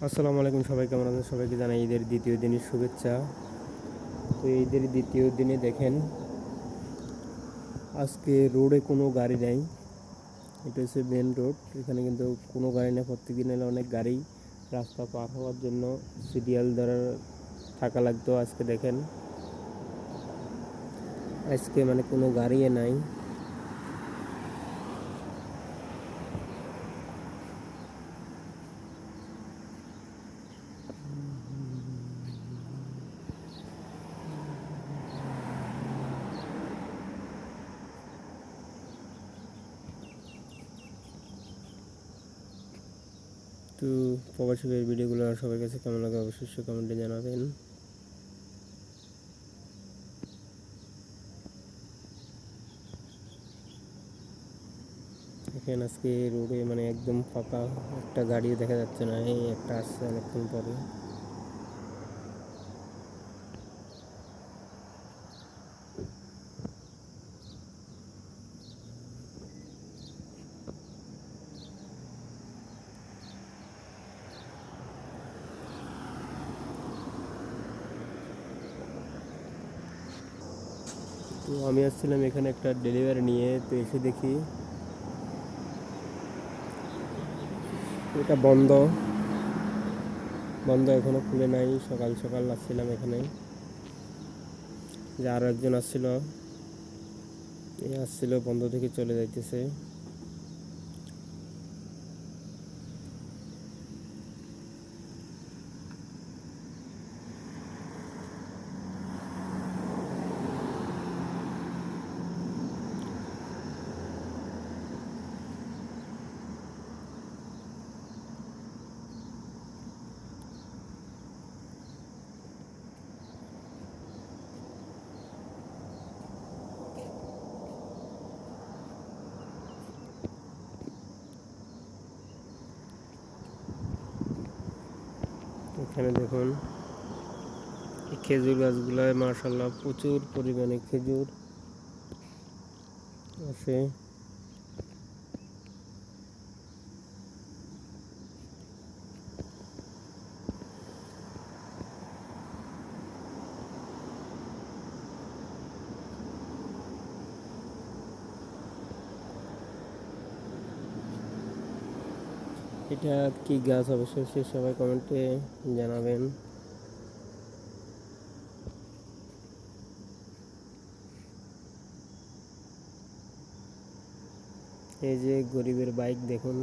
আসসালামু আলাইকুম, সবাই কেমন আছেন? সবাইকে জানাই ঈদের দ্বিতীয় দিনের শুভেচ্ছা। তো ঈদের দ্বিতীয় দিনে দেখেন আজকে রোডে কোনো গাড়ি নাই। এটা হচ্ছে মেন রোড, এখানে কিন্তু কোনো গাড়ি নেই। প্রত্যেকদিন এলে অনেক গাড়ি রাস্তা পার হওয়ার জন্য সিরিয়াল ধরে থাকা লাগতো। আজকে দেখেন আজকে মানে কোনো গাড়ি নাই। তো প্রবাসী ভাইয়ের ভিডিওগুলো সবার কাছে কেমন লাগে অবশ্যই কমেন্টে জানাবেন। দেখেন আজকে রোডে মানে একদম ফাঁকা, একটা গাড়িও দেখা যাচ্ছে না। এই একটা আসছে অনেকক্ষণ পরে। তো আমি আসছিলাম এখানে একটা ডেলিভারি নিয়ে, তো এসে দেখি এটা বন্ধ। এখনো খুলে নাই। সকাল সকাল আসছিলাম এখানে, যে আরও একজন আসছিল, বন্ধ থেকে চলে যাইতেছে। এখানে দেখুন এই খেজুর গাছগুলায় মাশাআল্লাহ প্রচুর পরিমাণে খেজুর আছে। এটা কি গাছ অবশ্যই সবাই কমেন্টে জানাবেন। এই যে গরিবের বাইক দেখুন।